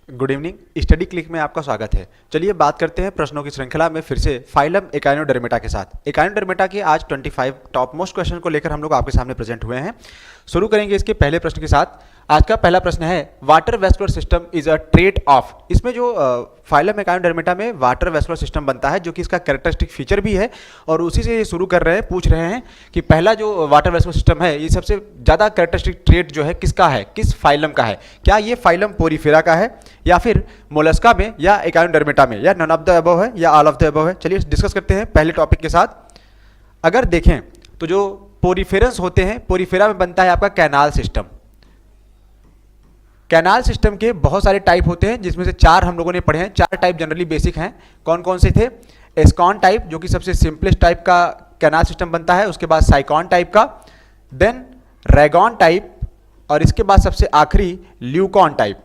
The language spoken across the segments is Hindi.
Good evening. स्टडी क्लिक में आपका स्वागत है। चलिए बात करते हैं प्रश्नों की श्रृंखला में फिर से फाइलम एकाइनोडर्मेटा के साथ। एकाइनोडर्मेटा के आज 25 टॉप मोस्ट क्वेश्चन को लेकर हम लोग आपके सामने प्रेजेंट हुए हैं। शुरू करेंगे इसके पहले प्रश्न के साथ। आज का पहला प्रश्न है water vascular system is a trait of. इसमें जो फाइलम एकाइनोडर्मेटा में वाटर वेस्कुलर सिस्टम बनता है जो कि इसका कैरेक्टरिस्टिक फीचर भी है, और उसी से ये शुरू कर रहे हैं, पूछ रहे हैं कि पहला जो वाटर वेस्कुलर सिस्टम है ये सबसे ज़्यादा कैरेक्टरिस्टिक ट्रेट जो है किसका है, किस फाइलम का है। क्या ये फाइलम पोरीफेरा का है या फिर मोलस्का में या एकाइनोडर्मेटा में, या नन ऑफ द अबव है या ऑल ऑफ द अबव है। चलिए डिस्कस करते हैं पहले टॉपिक के साथ। अगर देखें तो जो पोरीफेरस होते हैं, पोरीफेरा में बनता है आपका कैनाल सिस्टम। कैनाल सिस्टम के बहुत सारे टाइप होते हैं जिसमें से 4 हम लोगों ने पढ़े हैं। 4 टाइप जनरली बेसिक हैं। कौन कौन से थे? एस्कॉन टाइप जो कि सबसे सिंपलेस्ट टाइप का कैनाल सिस्टम बनता है, उसके बाद साइकॉन टाइप का, देन रैगॉन टाइप, और इसके बाद सबसे आखिरी ल्यूकॉन टाइप।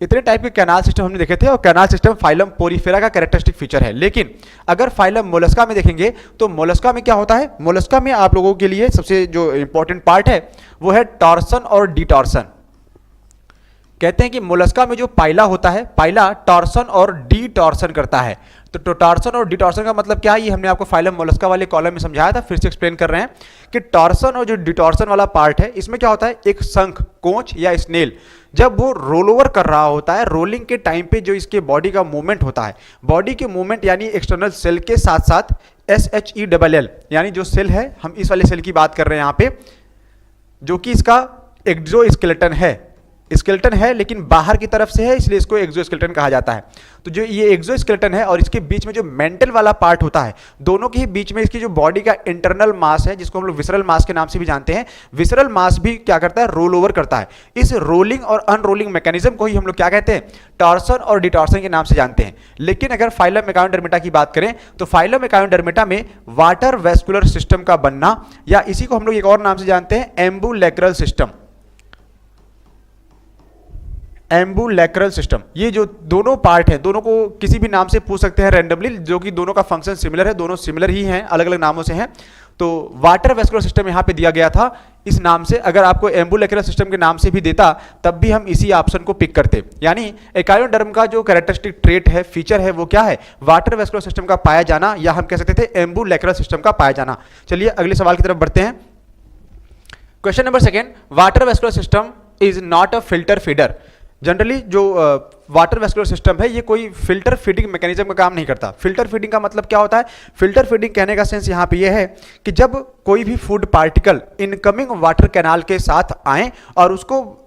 इतने टाइप के कैनाल सिस्टम हमने देखे थे, और कैनाल सिस्टम फाइलम पोरीफेरा का कैरेक्टरिस्टिक फीचर है। लेकिन अगर फाइलम मोलस्का में देखेंगे तो मोलस्का में क्या होता है? मोलस्का में आप लोगों के लिए सबसे जो इंपॉर्टेंट पार्ट है वो है टॉर्सन और डिटॉर्सन। कहते हैं कि मोलस्का में जो पाइला होता है, पाइला टॉर्सन और डिटॉर्सन करता है। तो टॉर्सन और डिटॉर्सन का मतलब क्या है, ये हमने आपको फाइलम मोलस्का वाले कॉलम में समझाया था, फिर से एक्सप्लेन कर रहे हैं कि टॉर्सन और जो डिटॉर्सन वाला पार्ट है इसमें क्या होता है, एक शंख, कोंच या स्नेल जब वो रोल ओवर कर रहा होता है, रोलिंग के टाइम पे जो इसके बॉडी का मूवमेंट होता है, बॉडी के मूवमेंट यानी एक्सटर्नल सेल के साथ साथ SHELL यानी जो सेल है, हम इस वाले सेल की बात कर रहे हैं यहाँ पे, जो कि इसका एक्सोस्केलेटन है लेकिन बाहर की तरफ से है, इसलिए इसको एक्सोस्केलेटन कहा जाता है। तो जो ये एक्सोस्केलेटन है और इसके बीच में जो मेंटल वाला पार्ट होता है, दोनों के ही बीच में इसकी जो बॉडी का इंटरनल मास है, जिसको हम लोग विसरल मास के नाम से भी जानते हैं, विसरल मास भी क्या करता है, रोल ओवर करता है। इस रोलिंग और अनरोलिंग मैकेनिज्म को ही हम लोग क्या कहते हैं, टॉर्सन और डिटॉर्सन के नाम से जानते हैं। लेकिन अगर फाइलम एकाइनोडर्मेटा की बात करें तो फाइलम एकाइनोडर्मेटा में वाटर वेस्कुलर सिस्टम का बनना, या इसी को हम लोग एक और नाम से जानते हैं एम्बुलेक्रल सिस्टम। एम्बुलेक्रल सिस्टम, ये जो दोनों पार्ट हैं, दोनों को किसी भी नाम से पूछ सकते हैं रैंडमली, जो कि दोनों का फंक्शन सिमिलर है, दोनों सिमिलर ही हैं, अलग अलग नामों से हैं। तो वाटर वेस्कुलर सिस्टम यहाँ पे दिया गया था इस नाम से। अगर आपको एम्बुलेक्रल सिस्टम के नाम से भी देता तब भी हम इसी ऑप्शन को पिक करते। यानी एकाइनोडर्म का जो कैरेक्टरिस्टिक ट्रेट है, फीचर है, वो क्या है, वाटर वेस्कुलर सिस्टम का पाया जाना, या हम कह सकते थे एम्बुलेक्रल सिस्टम का पाया जाना। चलिए अगले सवाल की तरफ बढ़ते हैं। Question number 2, water vascular system is not a filter feeder. Generally जो वाटर वेस्कुलर सिस्टम है ये कोई फिल्टर फीडिंग मैकेनिज्म का काम नहीं करता। फिल्टर फीडिंग का मतलब क्या होता है? फिल्टर फीडिंग कहने का सेंस यहाँ पे ये है कि जब कोई भी food particle incoming water canal के साथ आए और उसको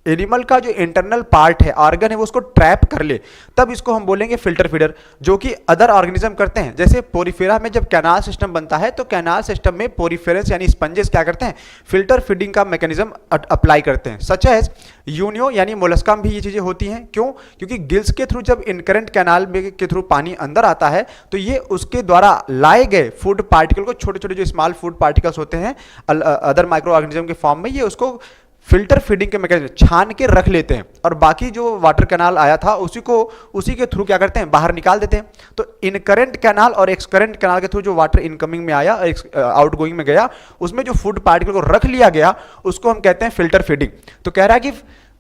एनिमल का जो इंटरनल पार्ट है, ऑर्गन है, वो उसको ट्रैप कर ले, तब इसको हम बोलेंगे फिल्टर फीडर, जो कि अदर ऑर्गेनिज्म करते हैं। जैसे पोरीफेरा में जब कैनाल सिस्टम बनता है तो कैनाल सिस्टम में पोरीफेरस यानी स्पंजेस क्या करते हैं, फिल्टर फीडिंग का मैकेनिज्म अप्लाई करते हैं। सच एज यूनियो यानी मोलस्का में भी ये चीज़ें होती हैं। क्यों? क्योंकि गिल्स के थ्रू जब इनकरेंट कैनाल में के थ्रू पानी अंदर आता है तो ये उसके द्वारा लाए गए फूड पार्टिकल को, छोटे छोटे जो स्मॉल फूड पार्टिकल्स होते हैं अदर माइक्रो ऑर्गेनिज्म के फॉर्म में, ये उसको फिल्टर फीडिंग के मैकेनिज्म छान के रख लेते हैं, और बाकी जो वाटर कैनाल आया था उसी के थ्रू क्या करते हैं, बाहर निकाल देते हैं। तो इनकरेंट कैनाल और एक्सकरेंट कैनाल के थ्रू जो वाटर इनकमिंग में आया और आउटगोइंग में गया, उसमें जो फूड पार्टिकल को रख लिया गया उसको हम कहते हैं फिल्टर फीडिंग। तो कह रहा है कि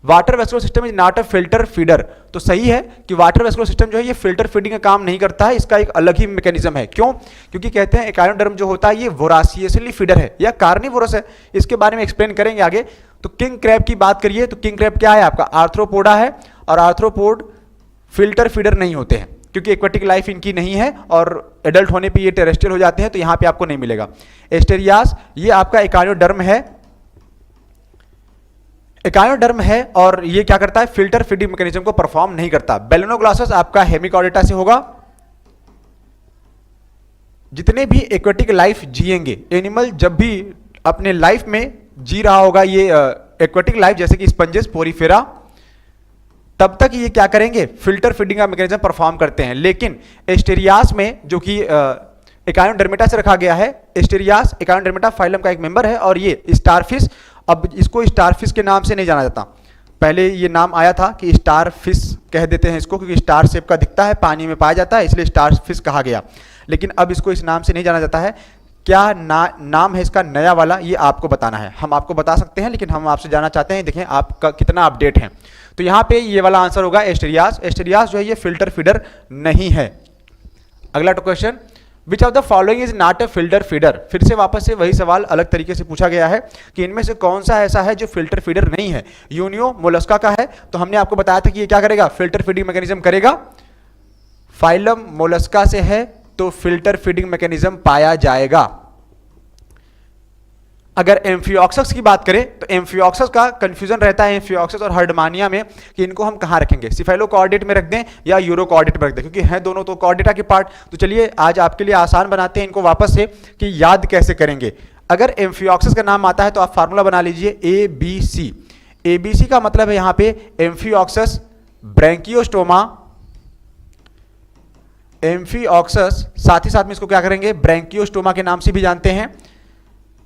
water vascular system is not a filter feeder. तो सही है कि वाटर वेस्कुलर सिस्टम जो है ये फिल्टर फीडिंग का काम नहीं करता है, इसका एक अलग ही मैकेनिज्म है। क्यों? क्योंकि कहते हैं एकाइनोडर्म जो होता है ये वोरासियसली फीडर है या कार्निवोरस है। इसके बारे में एक्सप्लेन करेंगे आगे। तो किंग क्रैब की बात करिए तो किंग क्रैब क्या है आपका, आर्थ्रोपोडा है, और आर्थ्रोपोड फिल्टर फीडर नहीं होते हैं क्योंकि एक्वेटिक लाइफ इनकी नहीं है, और एडल्ट होने पे ये टेरेस्ट्रियल हो जाते हैं, तो यहाँ पे आपको नहीं मिलेगा। एस्टेरियास ये आपका एकाइनोडर्म है और ये क्या करता है, फिल्टर फीडिंग मैकेनिज्म को परफॉर्म नहीं करता। बेलेनोग्लॉसस आपका हेमिकॉर्डेटा से होगा। जितने भी एक्वेटिक लाइफ जिएंगे एनिमल, जब भी अपने लाइफ में जी रहा होगा ये एक्वेटिक लाइफ, जैसे कि स्पंजेस, पोरीफेरा, तब तक ये क्या करेंगे, फिल्टर फीडिंग का मैकेनिज्म परफॉर्म करते हैं। लेकिन एस्टेरियास में, जो कि एकाइनोडर्मेटा से रखा गया है, एस्टेरियास एकाइनोडर्मेटा फाइलम का एक मेंबर है, और ये स्टारफिश, अब इसको स्टारफिश के नाम से नहीं जाना जाता। पहले ये नाम आया था कि स्टारफिश कह देते हैं इसको, क्योंकि स्टार शेप का दिखता है, पानी में पाया जाता है, इसलिए स्टारफिश कहा गया। लेकिन अब इसको इस नाम से नहीं जाना जाता है। क्या नाम है इसका नया वाला, ये आपको बताना है। हम आपको बता सकते हैं लेकिन हम आपसे जानना चाहते हैं, देखें आपका कितना अपडेट है। तो यहाँ पे ये वाला आंसर होगा एस्टेरियास। एस्टेरियास जो है ये फिल्टर फीडर नहीं है। अगला question, which of the following is not a filter feeder. फिर से वापस से वही सवाल अलग तरीके से पूछा गया है कि इनमें से कौन सा ऐसा है जो फिल्टर फीडर नहीं है। यूनियो मोलस्का का है, तो हमने आपको बताया था कि ये क्या करेगा, फिल्टर फीडिंग मैकेनिज्म करेगा। फाइलम मोलस्का से है तो फिल्टर फीडिंग मैकेनिज्म पाया जाएगा। अगर एम्फियोक्सस की बात करें तो एम्फियोक्सस का कंफ्यूजन रहता है एम्फियोक्सस और हर्डमानिया में कि इनको हम कहां रखेंगे, सिफेलोकॉर्डेट में रख दें या यूरोकॉर्डेट में रख दें, क्योंकि हैं दोनों तो कॉर्डेटा के पार्ट। तो चलिए आज आपके लिए आसान बनाते हैं इनको वापस से कि याद कैसे करेंगे। अगर एम्फियोक्सस का नाम आता है तो आप फार्मूला बना लीजिए ABC। ABC का मतलब है यहां पे एम्फियोक्सस ब्रैंकियोस्टोमा, एम्फियोक्सस साथ ही साथ में इसको क्या करेंगे, ब्रैंकियोस्टोमा के नाम से भी जानते हैं।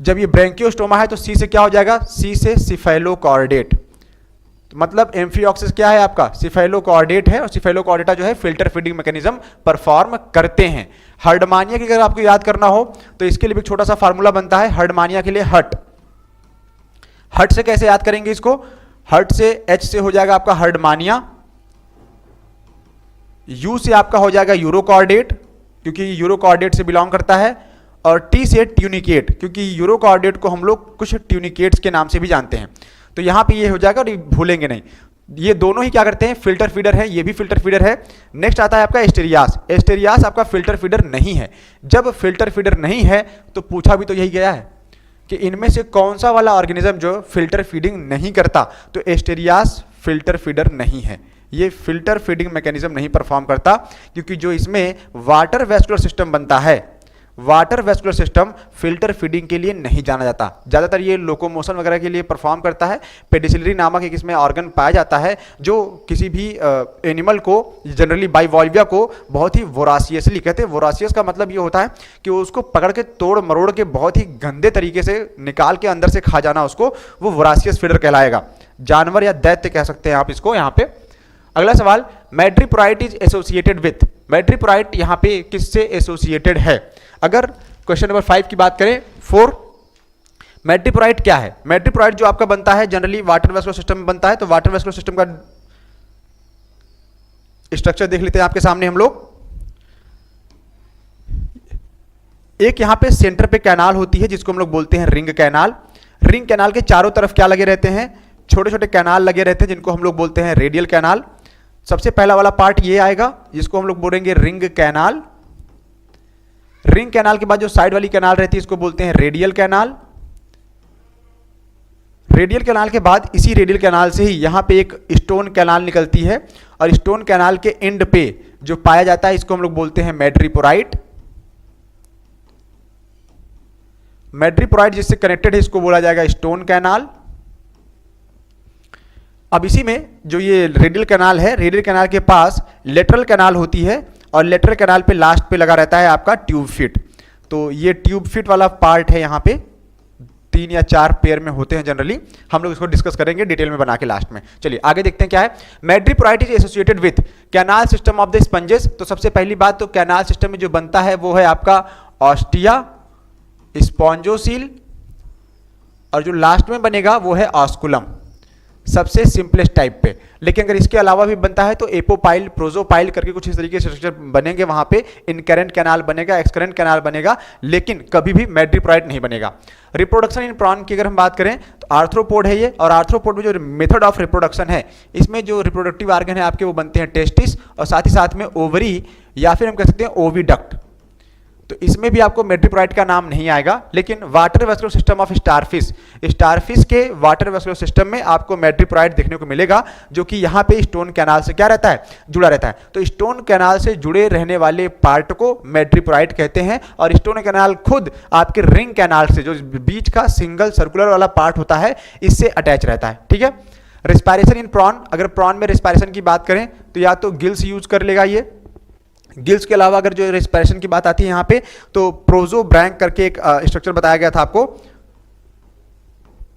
जब ये ब्रैंकियोस्टोमा है तो सी से क्या हो जाएगा, सी से सिफेलोकॉर्डेट। तो मतलब एम्फियोक्सस क्या है आपका, सिफेलोकॉर्डेट है, और सिफेलोकॉर्डेटा जो है फिल्टर फीडिंग मैकेनिज्म परफॉर्म करते हैं। हर्डमानिया की अगर आपको याद करना हो तो इसके लिए भी छोटा सा फार्मूला बनता है हर्डमानिया के लिए, हट। हट से कैसे याद करेंगे इसको, हट से H से हो जाएगा आपका हर्डमानिया, U से आपका हो जाएगा यूरोकॉर्डेट क्योंकि यूरोकॉर्डेट से बिलोंग करता है, और टी से ट्यूनिकेट क्योंकि यूरोकॉर्डेट को हम लोग कुछ ट्यूनिकेट्स के नाम से भी जानते हैं। तो यहां पे ये हो जाएगा और ये भूलेंगे नहीं। ये दोनों ही क्या करते हैं, फिल्टर फीडर है, ये भी फिल्टर फीडर है। नेक्स्ट आता है आपका एस्टेरियास। एस्टेरियास आपका फिल्टर फीडर नहीं है। जब फिल्टर फीडर नहीं है तो पूछा भी तो यही गया है कि इनमें से कौन सा वाला ऑर्गेनिज्म जो फिल्टर फीडिंग नहीं करता, तो एस्टेरियास फिल्टर फीडर नहीं है। ये फिल्टर फीडिंग मैकेनिज्म नहीं परफॉर्म करता क्योंकि जो इसमें वाटर वेस्कुलर सिस्टम बनता है, water vascular system filter feeding के लिए नहीं जाना जाता। ज़्यादातर ये लोकोमोशन वगैरह के लिए परफॉर्म करता है। पेडिसिलरी नामक एक इसमें ऑर्गन पाया जाता है जो किसी भी एनिमल को, जनरली बाइवॉल्विया को, बहुत ही वोरासियसली, कहते हैं वोरासियस का मतलब ये होता है कि उसको पकड़ के तोड़ मरोड़ के बहुत ही गंदे तरीके से निकाल के अंदर से खा जाना, उसको वो वोरासियस फीडर कहलाएगा। जानवर या दैत्य कह सकते हैं आप इसको यहाँ पे। अगला सवाल, मैट्रीपोराइट इज एसोसिएटेड विथ। मैट्रीपोराइट यहाँ पे किससे एसोसिएटेड है। अगर क्वेश्चन नंबर 5 की बात करें, 4, मैट्रीपोराइट क्या है। मैट्रीपोराइट जो आपका बनता है जनरली वाटर वेस्कुलर सिस्टम में बनता है। तो वाटर वेस्कुलर सिस्टम का स्ट्रक्चर देख लेते हैं आपके सामने हम लोग। एक यहां पे सेंटर पे कैनाल होती है जिसको हम लोग बोलते हैं रिंग कैनाल। रिंग कैनाल के चारों तरफ क्या लगे रहते हैं, छोटे छोटे कैनाल लगे रहते हैं जिनको हम लोग बोलते हैं रेडियल कैनाल। सबसे पहला वाला पार्ट ये आएगा जिसको हम लोग बोलेंगे रिंग कैनाल। रिंग कैनाल के बाद जो साइड वाली कैनाल रहती है इसको बोलते हैं रेडियल कैनाल। रेडियल कैनाल के बाद इसी रेडियल कैनाल से ही यहां पे एक स्टोन कैनाल निकलती है, और स्टोन कैनाल के एंड पे जो पाया जाता है इसको हम लोग बोलते हैं मैट्रीपोराइट। मैट्रीपोराइट जिससे कनेक्टेड है इसको बोला जाएगा स्टोन कैनाल। अब इसी में जो ये रेडियल कैनाल है, रेडियल कैनाल के पास लेटरल कैनाल होती है, और लेटरल कैनाल पे लास्ट पे लगा रहता है आपका ट्यूब फिट। तो ये ट्यूब फिट वाला पार्ट है, यहाँ पे 3 या 4 पेयर में होते हैं जनरली। हम लोग इसको डिस्कस करेंगे डिटेल में बना के लास्ट में। चलिए आगे देखते हैं क्या है। Madreporite is associated with canal system of the sponges. तो सबसे पहली बात तो कैनाल सिस्टम में जो बनता है वो है आपका ऑस्टिया, स्पॉन्जोसील, और जो लास्ट में बनेगा वो है ऑस्कुलम, सबसे सिंपलेस्ट टाइप पे। लेकिन अगर इसके अलावा भी बनता है तो एपोपाइल, प्रोजोपाइल करके कुछ इस तरीके से स्ट्रक्चर बनेंगे। वहां पे इनकरेंट कैनाल बनेगा, एक्सकरेंट कैनाल बनेगा, लेकिन कभी भी मैट्रीपोराइट नहीं बनेगा। रिप्रोडक्शन इन प्रॉन की अगर हम बात करें तो आर्थ्रोपोड है ये, और आर्थ्रोपोड में जो मेथड ऑफ रिप्रोडक्शन है इसमें जो रिप्रोडक्टिव ऑर्गन है आपके वो बनते हैं टेस्टिस, और साथ ही साथ में ओवरी, या फिर हम कह सकते हैं ओविडक्ट। तो इसमें भी आपको मैट्रीपोराइट का नाम नहीं आएगा। लेकिन water vascular system of starfish, starfish के वाटर वेस्कुलर सिस्टम में आपको मैट्रीपोराइट देखने को मिलेगा, जो कि यहाँ पे स्टोन कैनाल से क्या रहता है, जुड़ा रहता है। तो स्टोन कैनाल से जुड़े रहने वाले पार्ट को मैट्रीपोराइट कहते हैं, और स्टोन कैनाल खुद आपके रिंग कैनाल से, जो बीच का सिंगल सर्कुलर वाला पार्ट होता है, इससे अटैच रहता है। ठीक है। रिस्पायरेशन इन प्रॉन, अगर प्रॉन में रिस्पायरेशन की बात करें तो या तो गिल्स यूज कर लेगा ये। गिल्स के अलावा अगर जो रेस्पिरेशन की बात आती है यहाँ पे तो प्रोजोब्रैंक करके एक स्ट्रक्चर बताया गया था आपको।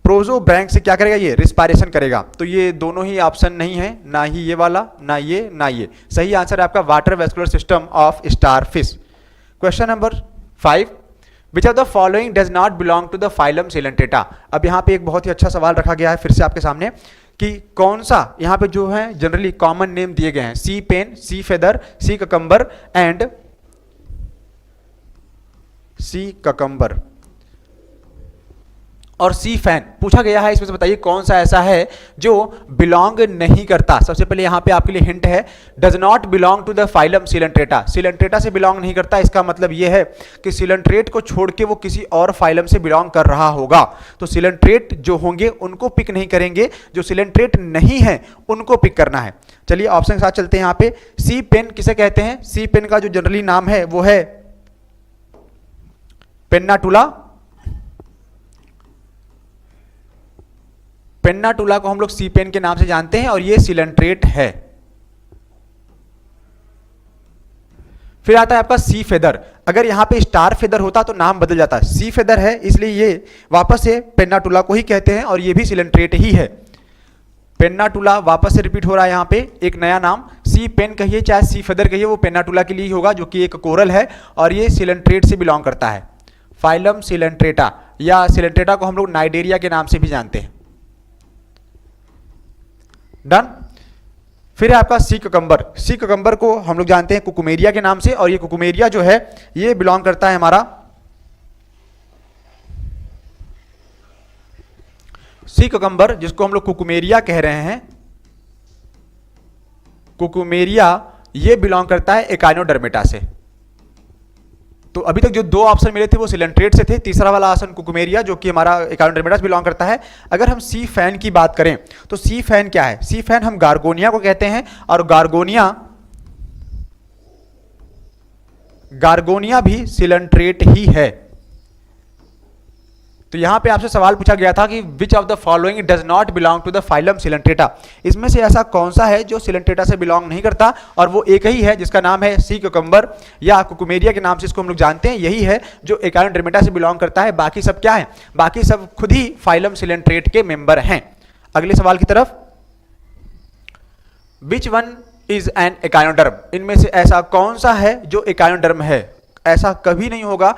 प्रोजोब्रैंक से क्या करेगा, ये रिस्पायरेशन करेगा। तो ये दोनों ही ऑप्शन नहीं है, ना ही ये वाला, ना ये, ना ये। सही आंसर है आपका water vascular system of starfish. Question number 5, which of the following does not belong to the phylum Coelenterata. अब यहाँ पे एक बहुत ही अच्छा सवाल रखा गया है फिर से आपके सामने कि कौन सा यहाँ पे जो है जनरली कॉमन नेम दिए गए हैं, sea pen, sea feather, sea cucumber and sea cucumber और सी फैन पूछा गया है। इसमें से बताइए कौन सा ऐसा है जो बिलोंग नहीं करता। सबसे पहले यहां पे आपके लिए हिंट है, does not belong to the phylum Coelenterata. Coelenterata से बिलोंग नहीं करता, इसका मतलब यह है कि सिलेंट्रेट को छोड़ के वो किसी और फाइलम से बिलोंग कर रहा होगा। तो सिलेंट्रेट जो होंगे उनको पिक नहीं करेंगे, जो सिलेंट्रेट नहीं है उनको पिक करना है। चलिए ऑप्शन के साथ चलते हैं। यहाँ पे सी पेन किसे कहते हैं? सी पेन का जो जनरली नाम है वो है पेन्नाटुला। पेन्नाटुला को हम लोग सी पेन के नाम से जानते हैं और ये सिलेंट्रेट है। फिर आता है आपका सी फेदर। अगर यहां पे स्टार फेदर होता तो नाम बदल जाता। सी फेदर है इसलिए ये वापस से पेन्नाटुला को ही कहते हैं और ये भी सिलेंट्रेट ही है। पेन्नाटुला वापस से रिपीट हो रहा है यहाँ पे एक नया नाम। सी पेन कहिए चाहे सी फेदर कहिए, वो पेन्नाटुला के लिए ही होगा जो कि एक कोरल है और ये सिलेंट्रेट से बिलोंग करता है। फाइलम सिलेंट्रेटा या सिलेंट्रेटा को हम लोग नाइडेरिया के नाम से भी जानते हैं। डन। फिर है आपका सी ककम्बर। सी ककम्बर को हम लोग जानते हैं कुकुमेरिया के नाम से और ये कुकुमेरिया जो है ये बिलोंग करता है हमारा सी ककम्बर, जिसको हम लोग कुकुमेरिया कह रहे हैं। कुकुमेरिया ये बिलोंग करता है एकाइनोडर्मेटा से। तो अभी तक जो दो ऑप्शन मिले थे वो सिलेंट्रेट से थे, तीसरा वाला ऑप्शन कुकुमेरिया जो कि हमारा एकाइनोडर्मेटा से बिलोंग करता है। अगर हम सी फैन की बात करें तो सी फैन क्या है? सी फैन हम गार्गोनिया को कहते हैं और गार्गोनिया भी सिलेंट्रेट ही है। तो यहां पे आपसे सवाल पूछा गया था कि which of the following does not belong to the phylum Coelenterata. इसमें से ऐसा कौन सा है जो सिलेंट्रेटा से बिलोंग नहीं करता, और वो एक ही है जिसका नाम है सी ककम्बर या कुकुमेरिया के नाम से इसको हम लोग जानते हैं। यही है जो एकाइनोडर्मेटा से बिलोंग करता है। बाकी सब क्या है? बाकी सब खुद ही फाइलम सिलेंट्रेट के मेंबर हैं। अगले सवाल की तरफ, which one is an echinoderm. इनमें से ऐसा कौन सा है जो एकाइनोडर्म है? ऐसा कभी नहीं होगा,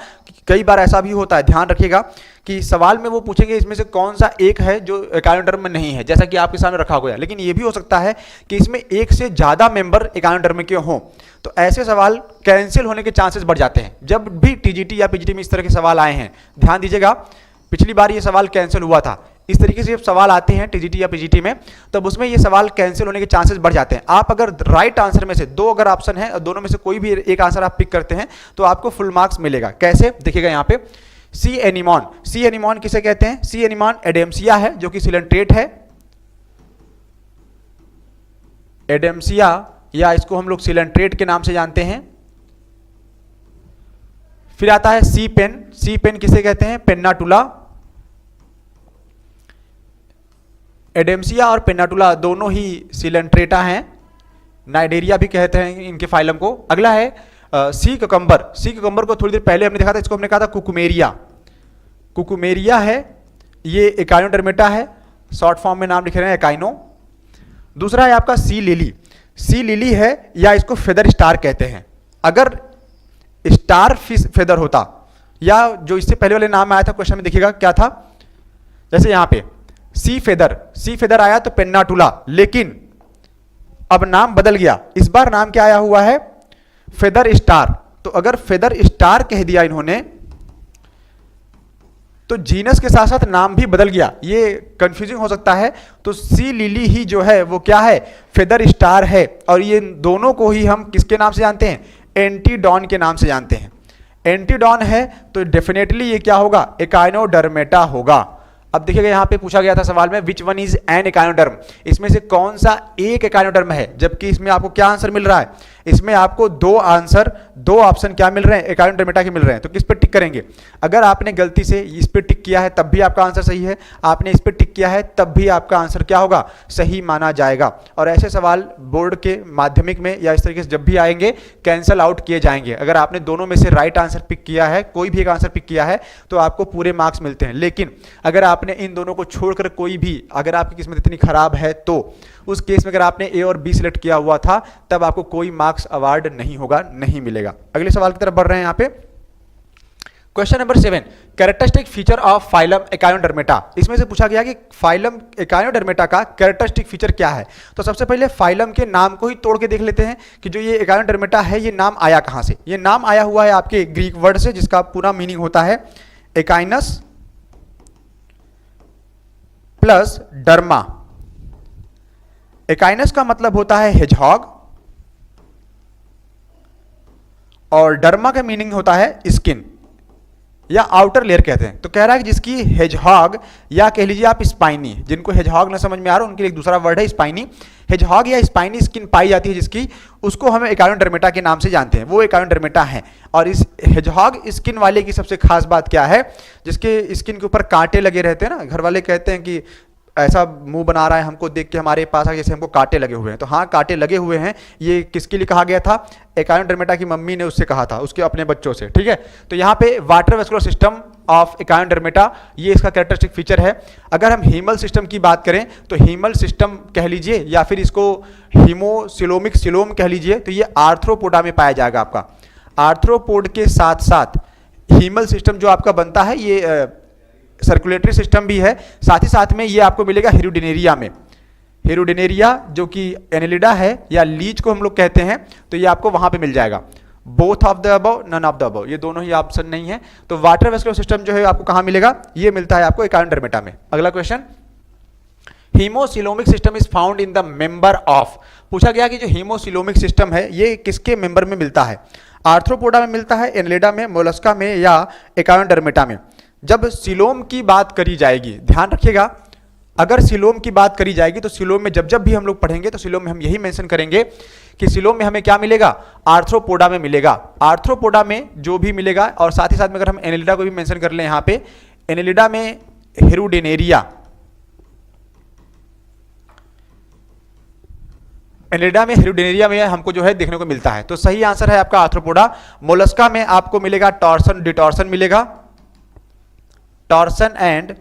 कई बार ऐसा भी होता है। ध्यान रखिएगा कि सवाल में वो पूछेंगे इसमें से कौन सा एक है जो एकाइनोडर्म में नहीं है, जैसा कि आपके सामने रखा हुआ है। लेकिन ये भी हो सकता है कि इसमें एक से ज्यादा मेंबर एकाइनोडर्म के हों, तो ऐसे सवाल कैंसिल होने के चांसेस बढ़ जाते हैं। जब भी टीजीटी या पीजीटी में इस तरह के सवाल आए हैं, ध्यान दीजिएगा, पिछली बार ये सवाल कैंसिल हुआ था। इस तरीके से जब सवाल आते हैं टीजीटी या पीजीटी में, तब उसमें ये सवाल कैंसिल होने के चांसेस बढ़ जाते हैं। आप अगर राइट आंसर में से दो अगर ऑप्शन है और दोनों में से कोई भी एक आंसर आप पिक करते हैं तो आपको फुल मार्क्स मिलेगा। कैसे? देखिएगा यहाँ पे सी एनिमॉन। सी एनिमॉन किसे कहते हैं? सी एनिमॉन एडेम्सिया है जो कि सिलेंट्रेट है। एडेम्सिया या इसको हम लोग सिलेंट्रेट के नाम से जानते हैं। फिर आता है सी पेन। सी पेन किसे कहते हैं? पेन्नाटुला। एडेम्सिया और पेन्नाटुला दोनों ही सिलेंट्रेटा हैं, नाइडेरिया भी कहते हैं इनके फाइलम को। अगला है सी ककम्बर। सी ककम्बर को थोड़ी देर पहले हमने देखा था, इसको हमने कहा था कुकुमेरिया। कुकुमेरिया है, ये एकाइनोडर्मेटा है, शॉर्ट फॉर्म में नाम लिख रहे हैं एकाइनो। दूसरा है आपका सी लिली। सी लिली है या इसको फेदर स्टार कहते हैं। अगर स्टार फिश फेदर होता या जो इससे पहले वाले नाम आया था क्वेश्चन में, देखिएगा क्या था, जैसे यहां पे सी फेदर आया तो पेन्नाटुला, लेकिन अब नाम बदल गया। इस बार नाम क्या आया हुआ है? Feather star. तो अगर फेदर स्टार कह दिया इन्होंने तो जीनस के साथ साथ नाम भी बदल गया, ये कंफ्यूजिंग हो सकता है। तो सी लिली ही जो है वो क्या है? फेदर स्टार है। और ये दोनों को ही हम किसके नाम से जानते हैं? एंटीडॉन के नाम से जानते हैं। एंटीडॉन है तो डेफिनेटली ये क्या होगा? एकाइनोडर्मेटा होगा। अब देखिएगा यहाँ पे पूछा गया था सवाल में which one is an echinoderm. इसमें से कौन सा एक एकाइनोडर्म है? जबकि इसमें आपको क्या आंसर मिल रहा है? इसमें आपको दो ऑप्शन क्या मिल रहे हैं? एकाइनोडर्मेटा के मिल रहे हैं। तो किस पे टिक करेंगे? अगर आपने गलती से इस पे टिक किया है तब भी आपका आंसर सही है, आपने इस पे टिक किया है तब भी आपका आंसर क्या होगा? सही माना जाएगा। और ऐसे सवाल बोर्ड के माध्यमिक में या इस तरीके से जब भी आएंगे कैंसल आउट किए जाएंगे। अगर आपने दोनों में से राइट आंसर पिक किया है, कोई भी एक आंसर पिक किया है, तो आपको पूरे मार्क्स मिलते हैं। लेकिन अगर आपने इन दोनों को छोड़कर कोई भी, अगर आपकी किस्मत इतनी खराब है तो उस केस में अगर आपने ए और बी सिलेक्ट किया हुआ था तब आपको कोई मार्क्स अवार्ड नहीं होगा, नहीं मिलेगा। अगले सवाल की तरफ बढ़ रहे हैं। यहाँ पे question number 7, characteristic feature of phylum Echinodermata. इसमें से पूछा गया कि फाइलम एकायोडर्मेटा का कैरेक्टरिस्टिक फीचर क्या है। तो सबसे पहले फाइलम के नाम को ही तोड़ के देख लेते हैं कि जो ये एकायोडर्मेटा है ये नाम आया कहाँ से। ये नाम आया हुआ है आपके ग्रीक वर्ड से जिसका पूरा मीनिंग होता है एकाइनस प्लस डर्मा। एकाइनस का मतलब होता है हेजहॉग और डर्मा का मीनिंग होता है स्किन या आउटर लेयर कहते हैं। तो कह रहा है कि जिसकी हेजहॉग या कह लीजिए आप स्पाइनी, जिनको हेजहॉग ना समझ में आ रहा उनके लिए एक दूसरा वर्ड है स्पाइनी, हेजहॉग या स्पाइनी स्किन पाई जाती है जिसकी, उसको हम एकायोडर्मेटा के नाम से जानते हैं, वो एकायोडर्मेटा है। और इस हेजहॉग स्किन वाले की सबसे खास बात क्या है, जिसके स्किन के ऊपर कांटे लगे रहते हैं ना, घर वाले कहते हैं कि ऐसा मुंह बना रहा है हमको देख के हमारे पास जैसे हमको कांटे लगे हुए हैं। तो हाँ कांटे लगे हुए हैं, ये किसके लिए कहा गया था, एकायोडर्मेटा की मम्मी ने उससे कहा था उसके अपने बच्चों से, ठीक है। तो यहाँ पे वाटर वेस्कुलर सिस्टम ऑफ एकायोडर्मेटा ये इसका कैरेक्टरिस्टिक फीचर है। अगर हम हीमल सिस्टम की बात करें तो हीमल सिस्टम कह लीजिए या फिर इसको हीमोसिलोमिक सिलोम कह लीजिए, तो ये आर्थ्रोपोडा में पाया जाएगा आपका। आर्थ्रोपोड के साथ साथ हीमल सिस्टम जो आपका बनता है ये सर्कुलेटरी सिस्टम भी है, साथ ही साथ में ये आपको मिलेगा हिरुडिनेरिया में। हिरुडिनेरिया जो कि एनेलिडा है या लीच को हम लोग कहते हैं, तो ये आपको वहां पे मिल जाएगा। Both of the above, none of the above, ये दोनों ही ऑप्शन नहीं है। तो वाटर वेस्कुलर सिस्टम जो है आपको कहां मिलेगा, ये मिलता है आपको एकायोडर्मेटा में। अगला question, haemocoelomic system is found in the member of. पूछा गया कि जो हीमोसिलोमिक सिस्टम है ये किसके मेंबर में मिलता है, आर्थ्रोपोडा में मिलता है, एनेलिडा में, मोलस्का में या एकायोडर्मेटा में। जब सिलोम की बात करी जाएगी, ध्यान रखिएगा, अगर सिलोम की बात करी जाएगी तो सिलोम में जब भी हम लोग पढ़ेंगे तो सिलोम में हम यही मेंशन करेंगे कि सिलोम में हमें क्या मिलेगा, आर्थ्रोपोडा में मिलेगा। आर्थ्रोपोडा में जो भी मिलेगा, और साथ ही साथ में अगर हम एनेलिडा को भी मेंशन कर लें यहाँ पे, एनेलिडा में हिरुडिनेरिया, एनेलिडा में हिरुडिनेरिया में हमको जो है देखने को मिलता है। तो सही आंसर है आपका आर्थ्रोपोडा। मोलस्का में आपको मिलेगा टॉर्सन डिटॉर्सन मिलेगा, टॉर्सन एंड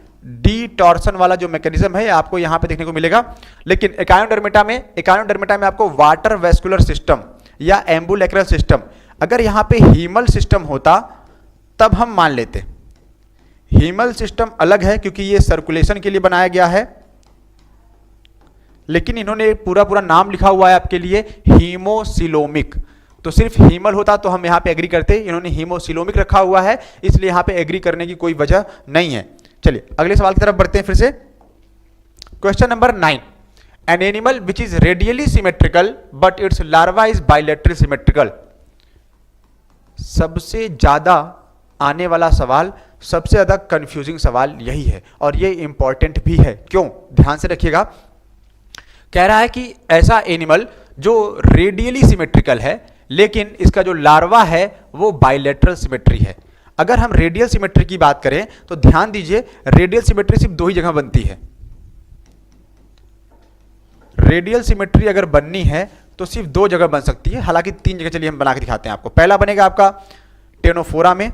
डिटॉर्सन वाला जो मैकेनिज्म है आपको यहां पे देखने को मिलेगा। लेकिन एकायोडर्मेटा में आपको वाटर वेस्कुलर सिस्टम या एम्बुलेक्रल सिस्टम, अगर यहां पे हीमल सिस्टम होता तब हम मान लेते। हीमल सिस्टम अलग है क्योंकि ये सर्कुलेशन के लिए बनाया गया है, लेकिन इन्होंने पूरा नाम लिखा हुआ है आपके लिए हीमोसिलोमिक। तो सिर्फ हीमल होता तो हम यहाँ पे एग्री करते, इन्होंने हीमोसिलोमिक रखा हुआ है इसलिए यहाँ पे एग्री करने की कोई वजह नहीं है। चलिए अगले सवाल की तरफ बढ़ते हैं फिर से। Question number 9, an animal which is radially symmetrical but it's larva is bilaterally symmetrical. सबसे ज्यादा आने वाला सवाल, सबसे ज्यादा कंफ्यूजिंग सवाल यही है और ये इंपॉर्टेंट भी है। क्यों, ध्यान से रखिएगा। कह रहा है कि ऐसा एनिमल जो रेडियली सिमेट्रिकल है लेकिन इसका जो लार्वा है वो बाइलेटरल सिमेट्री है। अगर हम रेडियल सिमेट्री की बात करें तो ध्यान दीजिए, रेडियल सिमेट्री सिर्फ दो ही जगह बनती है। रेडियल सिमेट्री अगर बननी है तो सिर्फ दो जगह बन सकती है, हालांकि तीन जगह, चलिए हम बना के दिखाते हैं आपको। पहला बनेगा आपका टेनोफोरा में,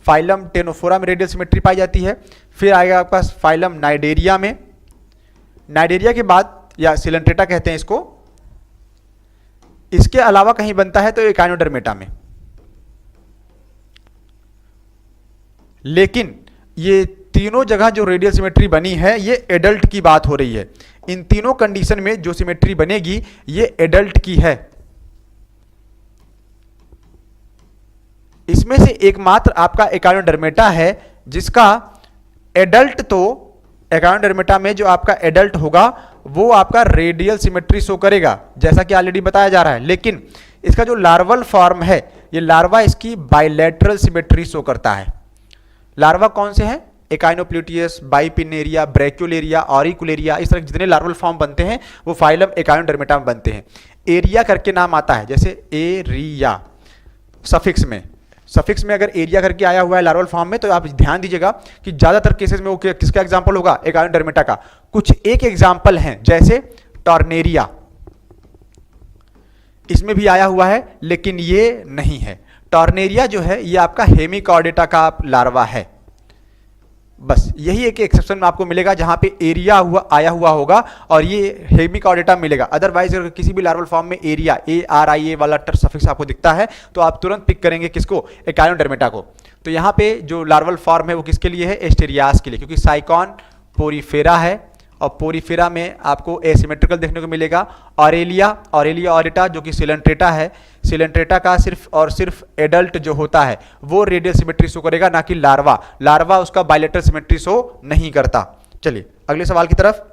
फाइलम टेनोफोरा में रेडियल सिमेट्री पाई जाती है। फिर आएगा आपके पास फाइलम नाइडेरिया में, नाइडेरिया के बाद या सिलेंट्रेटा कहते हैं इसको। इसके अलावा कहीं बनता है तो एकायोडर्मेटा में। लेकिन ये तीनों जगह जो रेडियल सिमेट्री बनी है ये एडल्ट की बात हो रही है। इन तीनों कंडीशन में जो सिमेट्री बनेगी ये एडल्ट की है। इसमें से एकमात्र आपका एकायोडर्मेटा है जिसका एडल्ट, तो एकायोडर्मेटा में जो आपका एडल्ट होगा वो आपका रेडियल सिमेट्री शो करेगा जैसा कि ऑलरेडी बताया जा रहा है। लेकिन इसका जो लार्वल फॉर्म है, ये लार्वा इसकी बाइलेटरल सिमेट्री शो करता है। लार्वा कौन से हैं, एकाइनोप्लूटियस, बाइपिनेरिया, ब्रैक्यूलेरिया, ऑरिकुलेरिया, इस तरह जितने लार्वल फॉर्म बनते हैं वो फाइलम एकायोडर्मेटा में बनते हैं। एरिया करके नाम आता है, जैसे एरिया सफिक्स में अगर एरिया करके आया हुआ है लार्वल फॉर्म में तो आप ध्यान दीजिएगा कि ज्यादातर केसेस में वो किसका एग्जांपल होगा, एकायोडर्मेटा का। कुछ एक एग्जांपल हैं जैसे टॉर्नेरिया, इसमें भी आया हुआ है लेकिन ये नहीं है। टॉर्नेरिया जो है ये आपका हेमिकॉर्डेटा का लार्वा है। बस यही एक एक्सेप्शन में आपको मिलेगा जहां पे एरिया आया हुआ होगा और ये हेमिकॉर्डेटा मिलेगा। अदरवाइज अगर किसी भी लार्वल फॉर्म में एरिया ARIA वाला सफिक्स आपको दिखता है तो आप तुरंत पिक करेंगे किसको, एकाइनोडर्मेटा को। तो यहाँ पे जो लार्वल फॉर्म है वो किसके लिए है, एस्टेरियास के लिए, क्योंकि साइकॉन पोरीफेरा है और पोरीफेरा में आपको एसिमेट्रिकल देखने को मिलेगा। ऑरेलिया ऑरेटा जो कि सिलेंट्रेटा है, सिलेंट्रेटा का सिर्फ और सिर्फ एडल्ट जो होता है वो रेडियल सिमेट्री शो करेगा, ना कि लार्वा उसका बायलेटरल सिमेट्री शो नहीं करता। चलिए अगले सवाल की तरफ।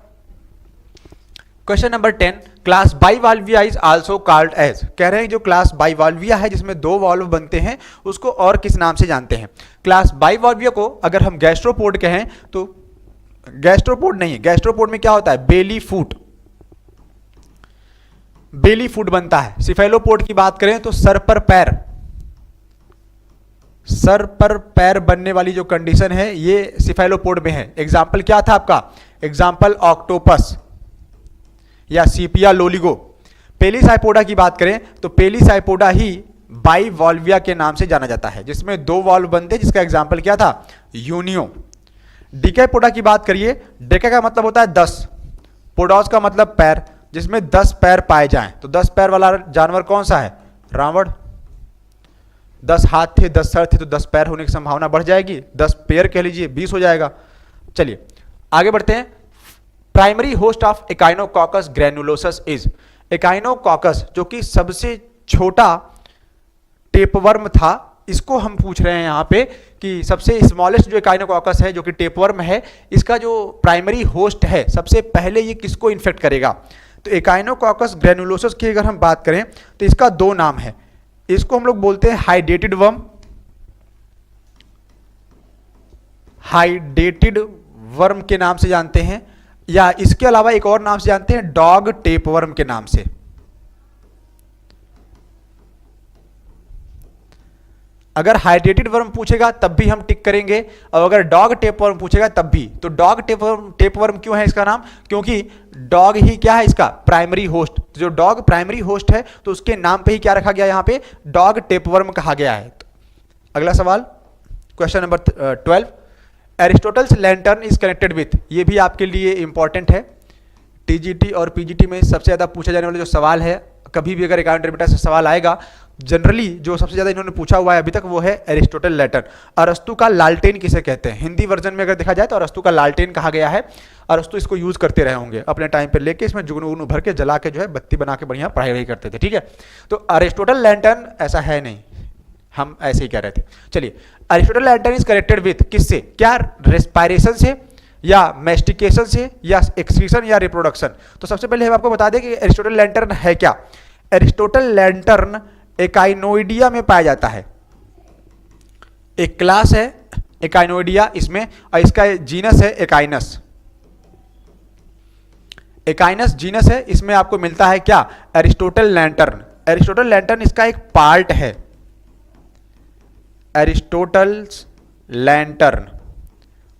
Question number 10, class Bivalvia is also called as. कह रहे हैं जो क्लास बाइवाल्विया है जिसमें 2 वाल्व बनते हैं उसको और किस नाम से जानते हैं। क्लास बाइवाल्विया को अगर हम गैस्ट्रोपोड कहें तो गैस्ट्रोपोड नहीं है, गैस्ट्रोपोड में क्या होता है, बेली फूट बनता है। सिफेलोपोड की बात करें तो सर पर पैर बनने वाली जो कंडीशन है ये सिफेलोपोड में है। एग्जाम्पल क्या था आपका, एग्जाम्पल ऑक्टोपस या सीपिया लोलिगो। पेलिसाइपोडा की बात करें तो पेलिसाइपोडा ही बाइवाल्विया के नाम से जाना जाता है जिसमें 2 वाल्व बनते हैं, जिसका एग्जाम्पल क्या था, यूनियो। डिकैपोडा की बात करिए, डेका का मतलब होता है 10, पोडॉस का मतलब पैर, जिसमें 10 पैर पाए जाएं। तो 10 पैर वाला जानवर कौन सा है, रावण। 10 हाथ थे 10 सर थे तो 10 पैर होने की संभावना बढ़ जाएगी, 10 पैर कह लीजिए 20 हो जाएगा। चलिए आगे बढ़ते हैं। Primary host of Echinococcus granulosus is. Echinococcus जो कि सबसे छोटा टेपवर्म था, इसको हम पूछ रहे हैं यहाँ पे कि सबसे स्मॉलेस्ट जो एकाइनोकॉकस है जो कि टेपवर्म है, इसका जो प्राइमरी होस्ट है सबसे पहले ये किसको इन्फेक्ट करेगा। तो एकाइनोकॉकस ग्रैनुलोसस की अगर हम बात करें तो इसका 2 नाम है। इसको हम लोग बोलते हैं हाइडेटेड वर्म के नाम से जानते हैं, या इसके अलावा एक और नाम से जानते हैं डॉग टेपवर्म के नाम से। अगर हाइड्रेटेड वर्म पूछेगा तब भी हम टिक करेंगे, और अगर डॉग टेपवर्म पूछेगा तब भी। तो डॉग टेपवर्म क्यों है इसका नाम, क्योंकि डॉग ही क्या है इसका प्राइमरी होस्ट। तो जो डॉग प्राइमरी होस्ट है तो उसके नाम पे ही क्या रखा गया, यहां पे डॉग टेपवर्म कहा गया है। अगला सवाल question number 12, Aristotle's lantern is connected with. ये भी आपके लिए इंपॉर्टेंट है, टीजीटी और पीजीटी में सबसे ज्यादा पूछा जाने वाला जो सवाल है। कभी भी अगर एकाइनोडर्मेटा से सवाल आएगा, जनरली जो सबसे ज्यादा इन्होंने पूछा हुआ है अभी तक वो है एरिस्टोटल लैंटर्न। अरस्तु का लालटेन किसे कहते हैं, हिंदी वर्जन में अगर देखा जाए तो अरस्तु का लालटेन कहा गया है। अरस्तु इसको यूज करते रहे होंगे अपने टाइम पे, लेके इसमें जुगनू उगनू भर के जला के जो है बत्ती बना के बढ़िया पढ़ाई वही करते थे, ठीक है। तो अरिस्टोटल लैंटर्न ऐसा है नहीं, हम ऐसे ही कह रहे थे। चलिए, Aristotle lantern is connected with किससे, क्या रेस्पायरेशन से या मैस्टिकेशन से या एक्सक्रीशन या रिप्रोडक्शन। तो सबसे पहले हम आपको बता दें कि एरिस्टोटल लैंटर्न है क्या। एरिस्टोटल लैंटर्न एकाइनोइडिया में पाया जाता है, एक क्लास है एकाइनोइडिया इसमें, और इसका जीनस है एकाइनस। एकाइनस जीनस है, इसमें आपको मिलता है क्या, एरिस्टोटल लैंटर्न। एरिस्टोटल लैंटर्न इसका एक पार्ट है, एरिस्टोटल्स लैंटर्न।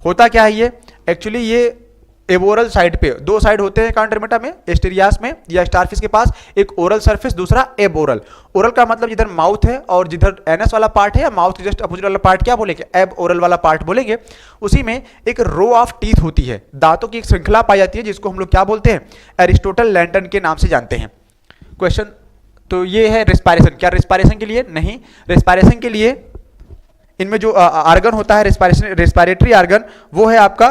होता क्या है ये, एक्चुअली ये एबोरल साइड पे 2 साइड होते हैं एकाइनोडर्मेटा में, एस्टेरियास में या स्टारफिश के पास, एक ओरल सरफेस दूसरा एबोरल। ओरल का मतलब जिधर माउथ है और जिधर एनस वाला पार्ट है या माउथ जस्ट अपोजिट वाला पार्ट क्या बोलेंगे, एब ओरल वाला पार्ट बोलेंगे। उसी में एक रो ऑफ टीथ होती है, दांतों की एक श्रृंखला पाई जाती है जिसको हम लोग क्या बोलते हैं, एरिस्टोटल लैंटर्न के नाम से जानते हैं। क्वेश्चन तो ये है रेस्पायरेशन, क्या रेस्पायरेशन के लिए नहीं, रेस्पायरेशन के लिए इनमें जो आर्गन होता है रेस्पायरेटरी आर्गन वो है आपका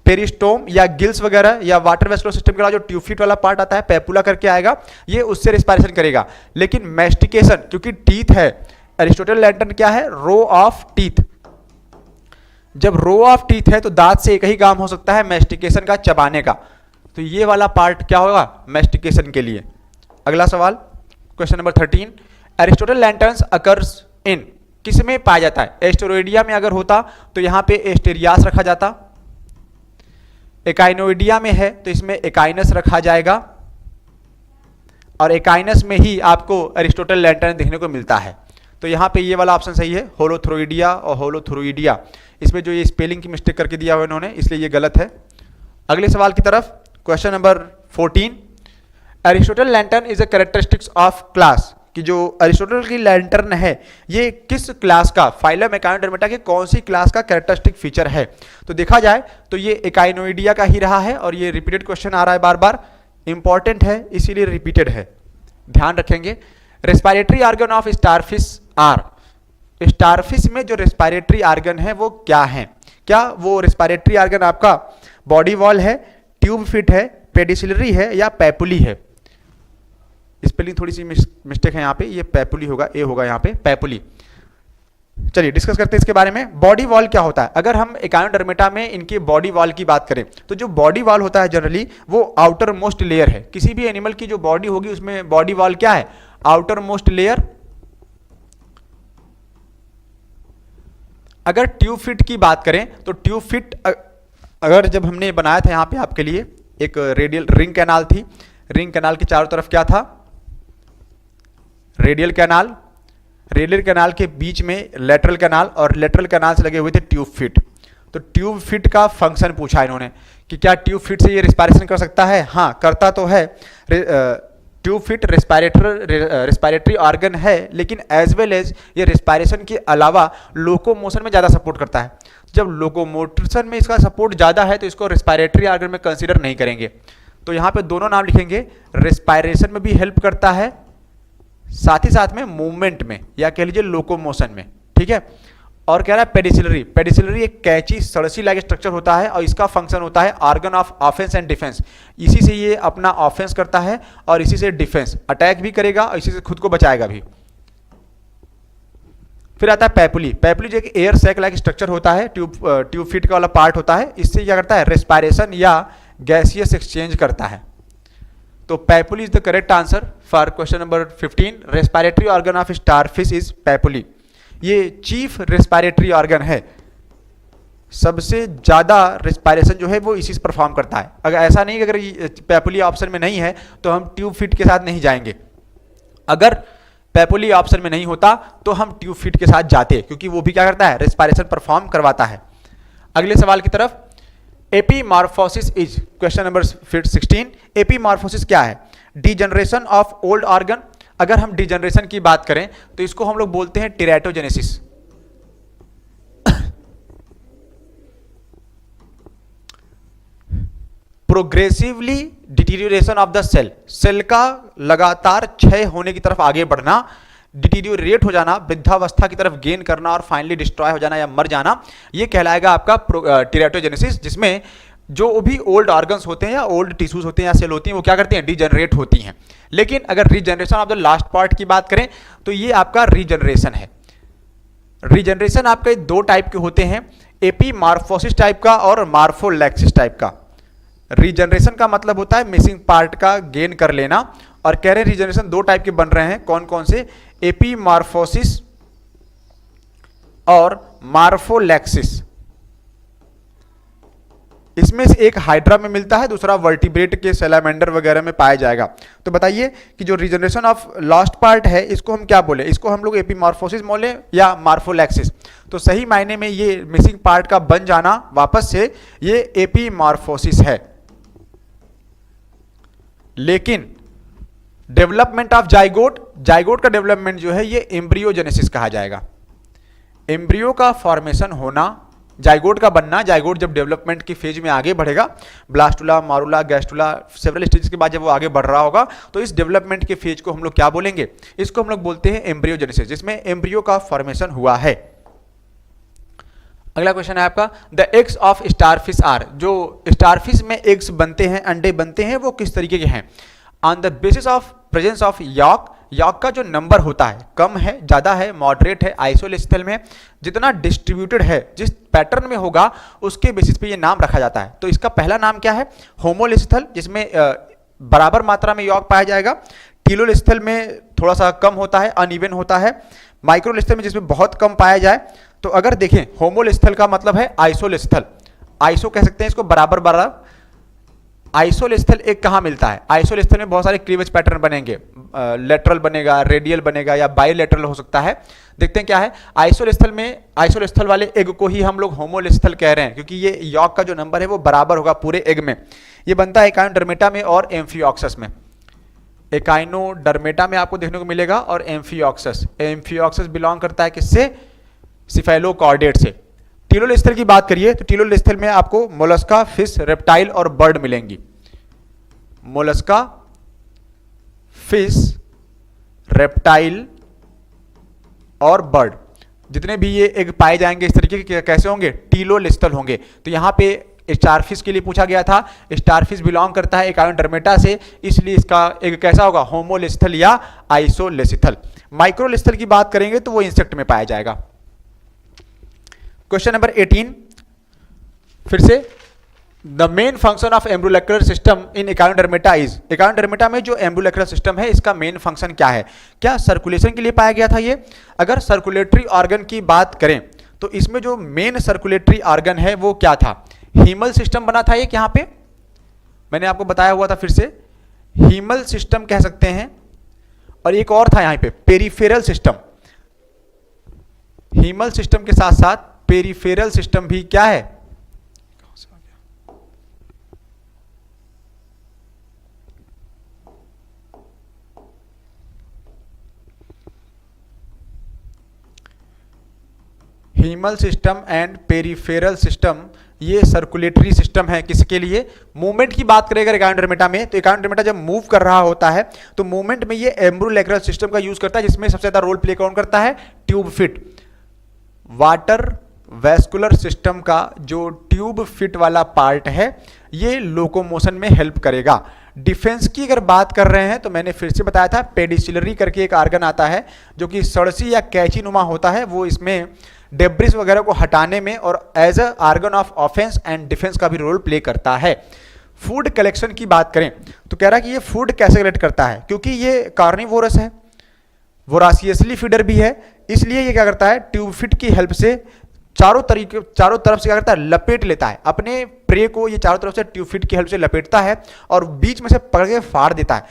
पेरिस्टोम या गिल्स वगैरह, या वाटर वेस्कुलर सिस्टम के अलावा जो ट्यूफिट वाला पार्ट आता है पेपुला करके आएगा, ये उससे रेस्पायरेशन करेगा। लेकिन मैस्टिकेशन क्योंकि टीथ है, एरिस्टोटल लैंटर्न क्या है, रो ऑफ टीथ। जब रो ऑफ टीथ है तो दांत से एक ही काम हो सकता है, मैस्टिकेशन का, चबाने का। तो ये वाला पार्ट क्या होगा, मैस्टिकेशन के लिए। अगला सवाल question number 13, Aristotle lanterns occurs in, किस में पाया जाता है। एस्टेरोइडिया में अगर होता तो यहां पे एस्टेरियास रखा जाता, एकाइनोइडिया में है तो इसमें एकाइनस रखा जाएगा, और एकाइनस में ही आपको एरिस्टोटल लैंटर्न देखने को मिलता है। तो यहां पे ये वाला ऑप्शन सही है, होलोथ्रोइडिया और होलोथ्रोइडिया। इसमें जो ये स्पेलिंग की मिस्टेक करके दिया हुआ इन्होंने, इसलिए ये गलत है। अगले सवाल की तरफ, question number 14, Aristotle lantern is a characteristics of class. कि जो अरिस्टोटल की लैंटर्न है ये किस क्लास का, फाइलम एकाइनोडर्मेटा के कौन सी क्लास का कैरेक्टरिस्टिक फीचर है। तो देखा जाए तो ये एकाइनोइडिया का ही रहा है और ये रिपीटेड क्वेश्चन आ रहा है बार बार, इंपॉर्टेंट है इसीलिए रिपीटेड है, ध्यान रखेंगे। Respiratory organ of starfish are, starfish में जो रेस्पिरेटरी ऑर्गन है वो क्या है, क्या वो रेस्पिरेटरी ऑर्गन आपका बॉडी वॉल है, ट्यूब फिट है, पेडिसिलरी है या पैपुली है। स्पेलिंग थोड़ी सी मिस्टेक है यहाँ पे, ये पैपुली होगा, ए होगा यहाँ पे पैपुली। चलिए डिस्कस करते हैं इसके बारे में। बॉडी वॉल क्या होता है, अगर हम एकाइनोडर्मेटा में इनके बॉडी वॉल की बात करें तो जो बॉडी वॉल होता है जनरली वो आउटर मोस्ट लेयर है। किसी भी एनिमल की जो बॉडी होगी उसमें बॉडी वॉल क्या है, आउटर मोस्ट लेयर। अगर ट्यूब फिट की बात करें तो ट्यूब फिट अगर जब हमने बनाया था यहाँ पे आपके लिए एक रेडियल रिंग कैनाल थी, रिंग कैनाल के चारों तरफ क्या था, रेडियल कैनाल, रेडियल कैनाल के बीच में लेटरल कैनाल और लेटरल कैनाल से लगे हुए थे ट्यूब फिट। तो ट्यूब फिट का फंक्शन पूछा इन्होंने कि क्या ट्यूब फिट से ये रिस्पायरेशन कर सकता है, हाँ करता तो है। ट्यूब फिट रेस्पिरेटरी ऑर्गन है लेकिन एज वेल एज ये रिस्पायरेशन के अलावा लोकोमोशन में ज़्यादा सपोर्ट करता है। जब लोकोमोशन में इसका सपोर्ट ज़्यादा है तो इसको रेस्पिरेटरी ऑर्गन में कंसीडर नहीं करेंगे। तो यहाँ पे दोनों नाम लिखेंगे, रेस्पिरेशन में भी हेल्प करता है साथ ही साथ में मूवमेंट में या कह लीजिए लोकोमोशन में, ठीक है। और कह रहा है पेडिसिलरी, पेडिसिलरी एक कैची सड़सी लाइक स्ट्रक्चर होता है और इसका फंक्शन होता है organ of offence and defence. इसी से ये अपना ऑफेंस करता है और इसी से डिफेंस, अटैक भी करेगा और इसी से खुद को बचाएगा भी। फिर आता है पैपुली, पैपुली जो एक एयर सैक लाइक स्ट्रक्चर होता है, ट्यूब फिट का वाला पार्ट होता है, इससे क्या करता है रेस्पिरेशन या गैसियस एक्सचेंज करता है। तो papulae is the correct answer for question number 15। Respiratory organ of starfish is papulae. ये चीफ रेस्पिरेटरी ऑर्गन है, सबसे ज़्यादा रेस्पिरेशन जो है वो इसी से परफॉर्म करता है। अगर ऐसा नहीं कि अगर पैपुली ऑप्शन में नहीं है तो हम ट्यूब फिट के साथ नहीं जाएंगे, अगर पैपुली ऑप्शन में नहीं होता तो हम ट्यूब फिट के साथ जाते, क्योंकि वो भी क्या करता है रेस्पिरेशन परफॉर्म करवाता है। अगले सवाल की तरफ, एपीमॉर्फोसिस इज क्वेश्चन नंबर 16। एपीमॉर्फोसिस क्या है, डिजनरेशन ऑफ ओल्ड ऑर्गन। अगर हम डिजनरेशन की बात करें तो इसको हम लोग बोलते हैं teratogenesis. Progressively deterioration of the cell, cell का लगातार क्षय होने की तरफ आगे बढ़ना, डिटीरियोरेट हो जाना, वृद्धावस्था की तरफ गेन करना और फाइनली डिस्ट्रॉय हो जाना या मर जाना, ये कहलाएगा आपका टेराटोजेनेसिस, जिसमें जो भी ओल्ड ऑर्गन्स होते हैं या ओल्ड टिश्यूज होते हैं या सेल होती हैं वो क्या करती हैं, डिजनरेट होती हैं। लेकिन अगर regeneration of the last part की बात करें तो ये आपका रीजनरेशन है। रीजनरेशन आपके दो टाइप के होते हैं, एपीमॉर्फोसिस टाइप का और मॉर्फोलैक्सिस टाइप का। रीजनरेशन का मतलब होता है मिसिंग पार्ट का गेन कर लेना, और कह रहे हैं रीजनरेशन दो टाइप के बन रहे हैं, कौन कौन से, एपीमॉर्फोसिस और मॉर्फोलैक्सिस। इसमें से एक हाइड्रा में मिलता है, दूसरा वर्टिब्रेट के सैलामेंडर वगैरह में पाया जाएगा। तो बताइए कि जो रीजनरेशन ऑफ लास्ट पार्ट है इसको हम क्या बोले, इसको हम लोग एपीमॉर्फोसिस बोले या मॉर्फोलैक्सिस। तो सही मायने में ये मिसिंग पार्ट का बन जाना वापस से, ये एपीमॉर्फोसिस है। लेकिन डेवलपमेंट ऑफ जाइगोट, जाइगोट का डेवलपमेंट जो है ये एम्ब्रियोजेनेसिस कहा जाएगा। एम्ब्रियो का फॉर्मेशन होना, जाइगोट का बनना, जाइगोट जब डेवलपमेंट की फेज में आगे बढ़ेगा, ब्लास्टुला, मारुला, गैस्टुला, सेवरल स्टेज के बाद जब वो आगे बढ़ रहा होगा तो इस डेवलपमेंट के फेज को हम लोग क्या बोलेंगे, इसको हम लोग बोलते हैं एम्ब्रियोजेनेसिस, जिसमें एम्ब्रियो का फॉर्मेशन हुआ है। अगला क्वेश्चन है आपका, the eggs of starfish are, जो स्टारफिश में एग्स बनते हैं, अंडे बनते हैं, वो किस तरीके के हैं, on the basis of presence of yolk, yolk का जो नंबर होता है कम है, ज़्यादा है, मॉडरेट है, आइसोलेस्थल में, जितना डिस्ट्रीब्यूटेड है, जिस पैटर्न में होगा उसके बेसिस पे ये नाम रखा जाता है। तो इसका पहला नाम क्या है, होमोलेस्थल, जिसमें बराबर मात्रा में यॉक पाया जाएगा, टीलोलेस्थल में थोड़ा सा कम होता है, अनइवन होता है, माइक्रोलेस्थल में जिसमें बहुत कम पाया जाए। तो अगर देखें होमोलेस्थल का मतलब है आइसोलेस्थल, आइसो कह सकते हैं इसको बराबर बराबर। आइसोलेस्थल एक कहाँ मिलता है, आइसोलेस्थल में बहुत सारे क्लीवेज पैटर्न बनेंगे, लेटरल बनेगा, रेडियल बनेगा या बाइलेटरल हो सकता है। देखते हैं क्या है आइसोलेस्थल में, आइसोलेस्थल वाले एग को ही हम लोग होमोलेस्थल कह रहे हैं, क्योंकि ये यॉक का जो नंबर है वो बराबर होगा पूरे एग में। ये बनता है एकाइनोडर्मेटा में और एम्फियोक्सस में। एकाइनोडर्मेटा में आपको देखने को मिलेगा, और एम्फियोक्सस, एम्फियोक्सस बिलोंग करता है किससे, सिफेलोकॉर्डेट से। टीलोस्थल की बात करिए तो टीलोस्थल में आपको मोलस्का, फिश, रेप्टाइल और बर्ड मिलेंगी। मोलस्का, फिश, रेप्टाइल और बर्ड, जितने भी ये एग पाए जाएंगे इस तरीके के कैसे होंगे, टीलोस्थल होंगे। तो यहाँ पे स्टारफिश के लिए पूछा गया था, स्टारफिश बिलोंग करता है एकाइनोडर्मेटा से, इसलिए इसका एग कैसा होगा, होमोलिस्थल या आइसोलेसिथल। माइक्रोलिस्थल की बात करेंगे तो वो इंसेक्ट में पाया जाएगा। क्वेश्चन नंबर 18 फिर से, the main function of ambulacral system in Echinodermata is, Echinodermata में जो एम्ब्रोलैक्युलर सिस्टम है इसका मेन फंक्शन क्या है, क्या सर्कुलेशन के लिए पाया गया था ये। अगर सर्कुलेटरी ऑर्गन की बात करें तो इसमें जो मेन सर्कुलेटरी ऑर्गन है वो क्या था, हीमल सिस्टम बना था एक, यहाँ पे मैंने आपको बताया हुआ था, फिर से हीमल सिस्टम कह सकते हैं, और एक और था यहाँ पे पेरिफेरल सिस्टम। हीमल सिस्टम के साथ साथ पेरिफेरल सिस्टम भी क्या है, haemal system and peripheral system, ये सर्कुलेटरी सिस्टम है किसके लिए, मूवमेंट की बात करें अगर एकाइनोडर्मेटा में, तो एकाइनोडर्मेटा जब मूव कर रहा होता है तो मूवमेंट में ये एम्ब्रोलैक्युलर सिस्टम का यूज करता है, जिसमें सबसे ज्यादा रोल प्ले कौन करता है, tube fit. Water vascular system का जो ट्यूब फिट वाला पार्ट है ये लोकोमोशन में हेल्प करेगा। डिफेंस की अगर बात कर रहे हैं तो मैंने फिर से बताया था, पेडिसिलरी करके एक आर्गन आता है जो कि सड़सी या कैची नुमा होता है, वो इसमें डेब्रिस वगैरह को हटाने में और as a organ of offence and defence का भी रोल प्ले करता है। फूड कलेक्शन की बात करें तो कह रहा है कि ये फूड कैसे कलेक्ट करता है, क्योंकि ये कार्निवोरस है, वोरासियसली फीडर भी है, इसलिए ये क्या करता है, ट्यूब फिट की हेल्प से चारों तरफ से क्या करता है, लपेट लेता है अपने प्रे को, ये चारों तरफ से ट्यूब फिट की हेल्प से लपेटता है और बीच में से पकड़ के फाड़ देता है।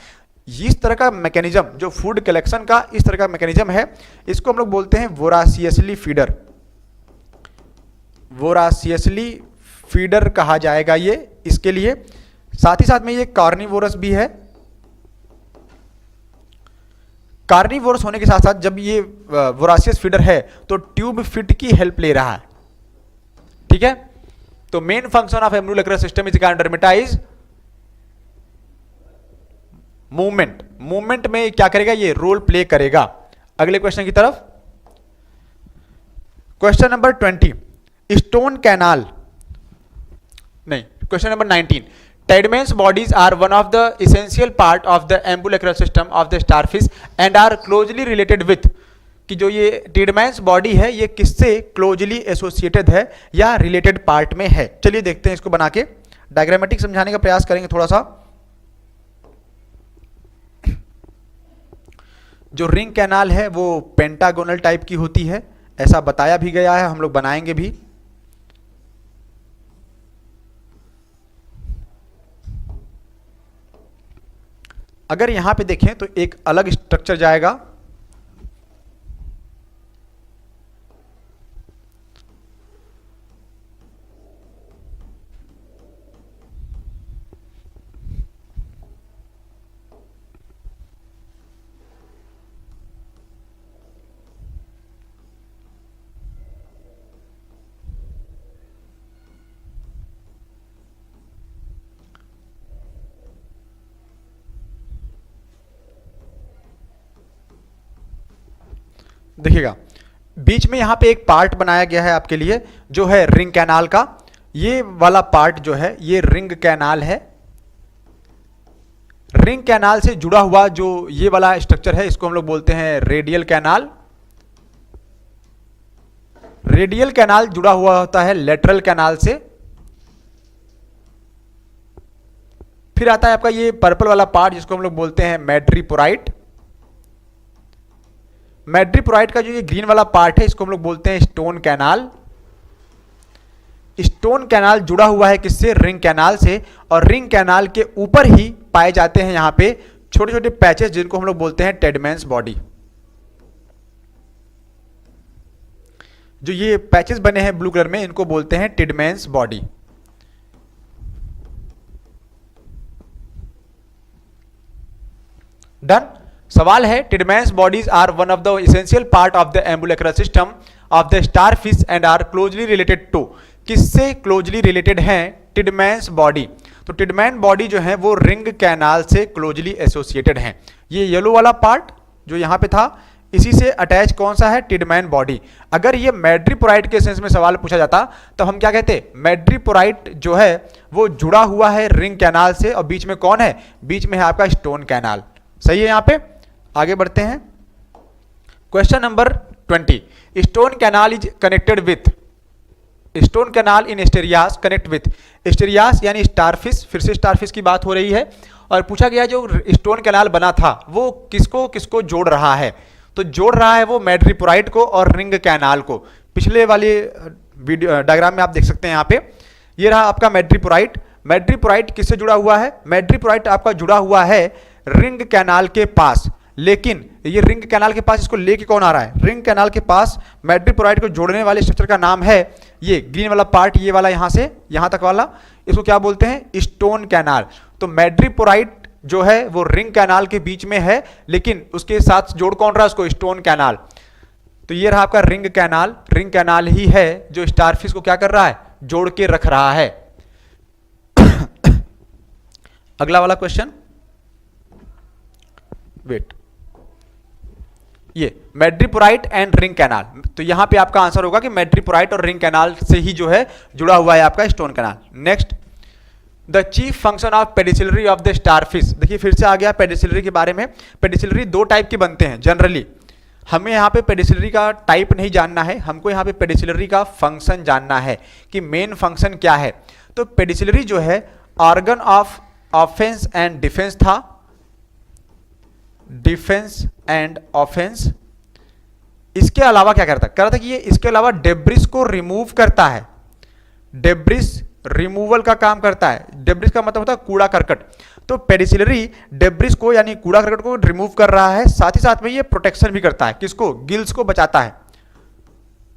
इस तरह का मैकेनिज्म जो फूड कलेक्शन का इस तरह का मैकेनिज्म है, इसको हम लोग बोलते हैं वोरासियसली फीडर, वोरासियसली फीडर कहा जाएगा ये इसके लिए। साथ ही साथ में ये कार्निवोरस भी है। कार्निवोरस होने के साथ साथ जब ये वोरासियस फीडर है तो ट्यूब फिट की हेल्प ले रहा है, ठीक है। तो main function of ambulacral system is Echinodermata is movement. Movement में क्या करेगा, ये रोल प्ले करेगा। अगले क्वेश्चन की तरफ, क्वेश्चन नंबर 20, स्टोन कैनाल, नहीं question number 19, Tadman's bodies are one of the essential part of the ambulacral system of the starfish and are closely related with, कि जो ये टेडमैन्स बॉडी है ये किससे क्लोजली एसोसिएटेड है या रिलेटेड पार्ट में है। चलिए देखते हैं इसको बना के डायग्रामेटिक समझाने का प्रयास करेंगे थोड़ा सा। जो रिंग कैनाल है वो पेंटागोनल टाइप की होती है, ऐसा बताया भी गया है, हम लोग बनाएंगे भी। अगर यहां पे देखें तो एक अलग स्ट्रक्चर जाएगा, देखिएगा बीच में यहां पे एक पार्ट बनाया गया है आपके लिए जो है रिंग कैनाल का। ये वाला पार्ट जो है ये रिंग कैनाल है। रिंग कैनाल से जुड़ा हुआ जो ये वाला स्ट्रक्चर है इसको हम लोग बोलते हैं रेडियल कैनाल। रेडियल कैनाल जुड़ा हुआ होता है लेटरल कैनाल से। फिर आता है आपका ये पर्पल वाला पार्ट जिसको हम लोग बोलते हैं मैड्रीपोराइट। मैड्रीपोराइट का जो ये ग्रीन वाला पार्ट है इसको हम लोग बोलते हैं स्टोन कैनाल। स्टोन कैनाल जुड़ा हुआ है किससे, रिंग कैनाल से, और रिंग कैनाल के ऊपर ही पाए जाते हैं यहां पे छोटे छोटे पैचेस जिनको हम लोग बोलते हैं टेडमैन्स बॉडी। जो ये पैचेस बने हैं ब्लू कलर में इनको बोलते हैं टेडमैन्स बॉडी। डन। सवाल है Tiedemann's bodies are one of the essential part of the ambulacral system of the starfish and are closely related to, किससे क्लोजली रिलेटेड है टिडमैन्स बॉडी? तो टिडमैन बॉडी जो है वो रिंग कैनाल से क्लोजली एसोसिएटेड है। ये येलो वाला पार्ट जो यहां पे था इसी से अटैच कौन सा है? टिडमैन बॉडी। अगर ये मैड्रीपोराइट के सेंस में सवाल पूछा जाता तो हम क्या कहते? मैड्रीपोराइट जो है वो जुड़ा हुआ है रिंग कैनाल से और बीच में कौन है? बीच में है आपका स्टोन कैनाल। सही है। यहां पे आगे बढ़ते हैं। Question number 20, stone canal is connected with, stone canal in Asterias connect with, Asterias यानी स्टारफिश, फिर से स्टारफिश की बात हो रही है और पूछा गया जो स्टोन कैनाल बना था वो किसको किसको जोड़ रहा है? तो जोड़ रहा है वो मैड्रीपोराइट को और रिंग कैनाल को। पिछले वाले वीडियो डायग्राम में आप देख सकते हैं यहाँ पे, ये रहा आपका मैड्रीपोराइट। मैड्रीपोराइट किससे जुड़ा हुआ है? मैड्रीपोराइट आपका जुड़ा हुआ है रिंग कैनाल के पास, लेकिन ये रिंग कैनाल के पास इसको लेके कौन आ रहा है? रिंग कैनाल के पास मैड्रीपोराइट को जोड़ने वाले स्ट्रक्चर का नाम है ये ग्रीन वाला पार्ट, ये वाला यहां से यहां तक वाला, इसको क्या बोलते हैं? Stone canal. तो मैड्रीपोराइट जो है वो रिंग कैनाल के बीच में है, लेकिन उसके साथ जोड़ कौन रहा है उसको? Stone canal. तो ये रहा आपका रिंग कैनाल। रिंग कैनाल ही है जो स्टारफिश को क्या कर रहा है? जोड़ के रख रहा है। अगला वाला क्वेश्चन, वेट, ये मैड्रीपोराइट एंड रिंग कैनाल। तो यहां पे आपका आंसर होगा कि मैड्रीपोराइट और रिंग कैनाल से ही जो है जुड़ा हुआ है आपका stone canal. Next, the chief function of pedicellariae of the starfish. देखिए फिर से आ गया पेडिसिलरी के बारे में। पेडिसिलरी दो टाइप के बनते हैं जनरली। हमें यहाँ पे पेडिसिलरी का टाइप नहीं जानना है, हमको यहाँ पे पेडिसिलरी का फंक्शन जानना है कि मेन फंक्शन क्या है। तो पेडिसिलरी जो है organ of offence and defence था, डिफेंस एंड ऑफेंस। इसके अलावा क्या करता? कह रहा था कि ये इसके अलावा डेब्रिस को रिमूव करता है, डेब्रिस रिमूवल का काम करता है। डेब्रिस का मतलब होता है कूड़ा करकट। तो पेडिसिलरी डेब्रिस को यानी कूड़ा करकट को रिमूव कर रहा है, साथ ही साथ में ये प्रोटेक्शन भी करता है। किसको? गिल्स को बचाता है,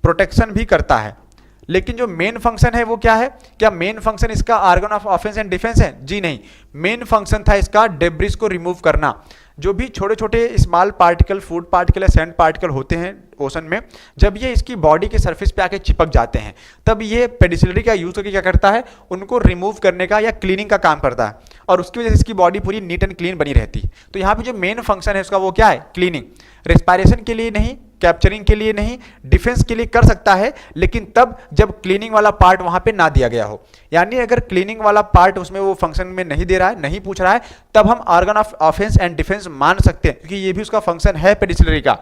प्रोटेक्शन भी करता है। लेकिन जो मेन फंक्शन है वो क्या है? क्या मेन फंक्शन इसका organ of offence and defence है? जी नहीं, मेन फंक्शन था इसका डेब्रिस को रिमूव करना। जो भी छोटे छोटे स्मॉल पार्टिकल, फूड पार्टिकल या सैंड पार्टिकल होते हैं ओशन में, जब ये इसकी बॉडी के सरफेस पे आके चिपक जाते हैं तब ये पेडिसिलरी का यूज करके क्या करता है? उनको रिमूव करने का या क्लीनिंग का काम करता है और उसकी वजह से इसकी बॉडी पूरी नीट एंड क्लीन बनी रहती है। तो यहाँ पे जो मेन फंक्शन है उसका वो क्या है? क्लीनिंग। रेस्पायरेशन के लिए नहीं, कैप्चरिंग के लिए नहीं, डिफेंस के लिए कर सकता है, लेकिन तब जब क्लीनिंग वाला पार्ट वहां पे ना दिया गया हो। यानी अगर क्लीनिंग वाला पार्ट उसमें वो फंक्शन में नहीं दे रहा है, नहीं पूछ रहा है, तब हम organ of offence and defence मान सकते हैं, क्योंकि ये भी उसका फंक्शन है पेडिसिलरी का।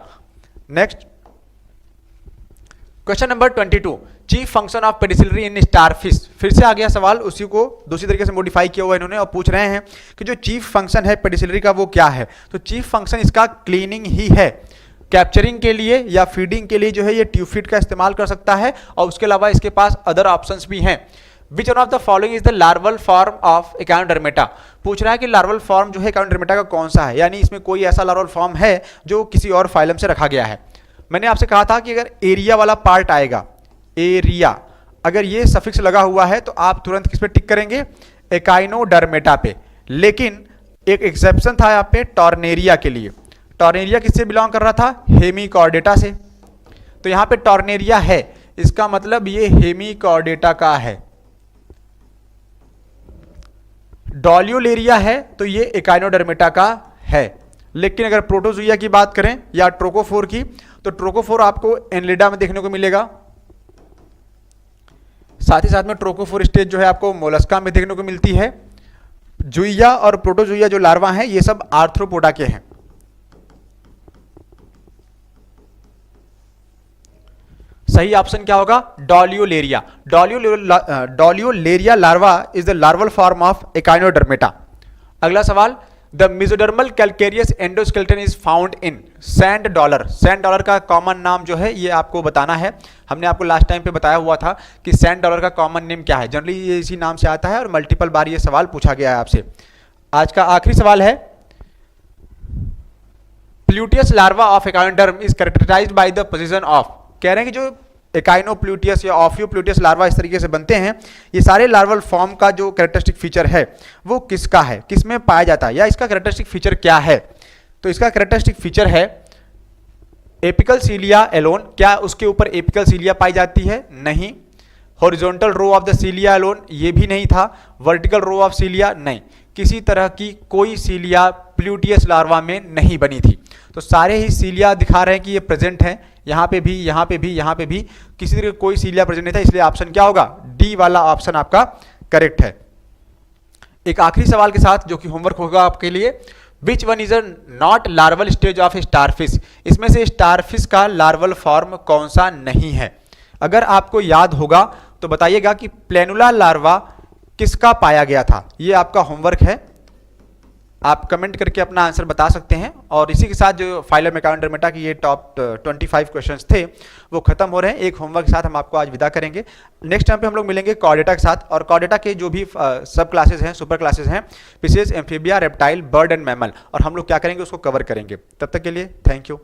Next, question number 22, chief function of pedicellariae in starfish. फिर से आ गया सवाल, उसी को दूसरी तरीके से मॉडिफाई किया हुआ इन्होंने और पूछ रहे हैं कि जो चीफ फंक्शन है पेडिसिलरी का वो क्या है? तो चीफ फंक्शन इसका क्लीनिंग ही है। कैप्चरिंग के लिए या फीडिंग के लिए जो है ये ट्यूब फीड का इस्तेमाल कर सकता है और उसके अलावा इसके पास अदर ऑप्शंस भी हैं। Which one of the following is the larval form of echinodermata. पूछ रहा है कि लार्वल फॉर्म जो है एकाइनोडर्मेटा का कौन सा है, यानी इसमें कोई ऐसा लार्वल फॉर्म है जो किसी और फाइलम से रखा गया है। मैंने आपसे कहा था कि अगर एरिया वाला पार्ट आएगा, एरिया, अगर ये सफिक्स लगा हुआ है तो आप तुरंत किस पे टिक करेंगे? एकाइनोडर्मेटा पे। लेकिन एक एक्सेप्शन था यहाँ पे टॉर्नेरिया के लिए। टॉर्नेरिया किससे बिलोंग कर रहा था? हेमिकॉर्डेटा से। तो यहां पे टॉर्नेरिया है, इसका मतलब ये हेमिकॉर्डेटा का है। डॉल्यूलेरिया है तो ये एकाइनोडर्मेटा का है। लेकिन अगर प्रोटोजुइया की बात करें या ट्रोकोफोर की, तो ट्रोकोफोर आपको एनलिडा में देखने को मिलेगा। साथ ही साथ में ट्रोकोफोर स्टेज जो है आपको मोलस्का में देखने को मिलती है। जुइया और प्रोटोजुइया जो लार्वा हैं ये सब आर्थ्रोपोडा के हैं। सही ऑप्शन क्या होगा? Doliolaria. Doliolaria larva is the larval form of Echinodermata. अगला सवाल, the mesodermal calcareous endoskeleton is found in sand dollar. Sand dollar का कॉमन नाम जो है ये आपको बताना है। हमने आपको लास्ट टाइम पे बताया हुआ था कि सैंड डॉलर का कॉमन नेम क्या है। जनरली ये इसी नाम से आता है और मल्टीपल बार ये सवाल पूछा गया है आपसे। आज का आखिरी सवाल है, pluteus larva of echinoderm is characterised by the position of. कह रहे हैं कि जो एकाइनोप्लूटियस या ऑफियोप्लूटियस लार्वा इस तरीके से बनते हैं, ये सारे लार्वल फॉर्म का जो कैरेक्टरिस्टिक फीचर है वो किसका है, किस में पाया जाता है, या इसका कैरेक्टरिस्टिक फीचर क्या है? तो इसका कैरेक्टरिस्टिक फीचर है एपिकल सीलिया एलोन। क्या उसके ऊपर एपिकल सीलिया पाई जाती है? नहीं। Horizontal row of the cilia alone, ये भी नहीं था। वर्टिकल रो ऑफ सीलिया, नहीं। किसी तरह की कोई सीलिया प्लूटियस लार्वा में नहीं बनी थी। तो सारे ही सीलिया दिखा रहे हैं कि ये प्रेजेंट है, यहाँ पे भी, यहाँ पे भी, यहाँ पे भी किसी तरह कोई सीलिया प्रेजेंट नहीं था, इसलिए ऑप्शन क्या होगा? डी वाला ऑप्शन आपका करेक्ट है। एक आखिरी सवाल के साथ जो कि होमवर्क होगा आपके लिए, which one is a not larval stage of starfish? इसमें से स्टारफिश का लार्वल फॉर्म कौन सा नहीं है? अगर आपको याद होगा तो बताइएगा कि प्लेनुला लार्वा किसका पाया गया था। ये आपका होमवर्क है, आप कमेंट करके अपना आंसर बता सकते हैं। और इसी के साथ जो फाइलम एकाउंटरमेटा की ये टॉप 25 क्वेश्चंस थे वो खत्म हो रहे हैं। एक होमवर्क के साथ हम आपको आज विदा करेंगे। नेक्स्ट टाइम पे हम लोग मिलेंगे कॉर्डेटा के साथ, और कॉर्डेटा के जो भी सब क्लासेस हैं, सुपर क्लासेस हैं, fishes, amphibia, reptile, bird and mammal, और हम लोग क्या करेंगे उसको कवर करेंगे। तब तक के लिए थैंक यू।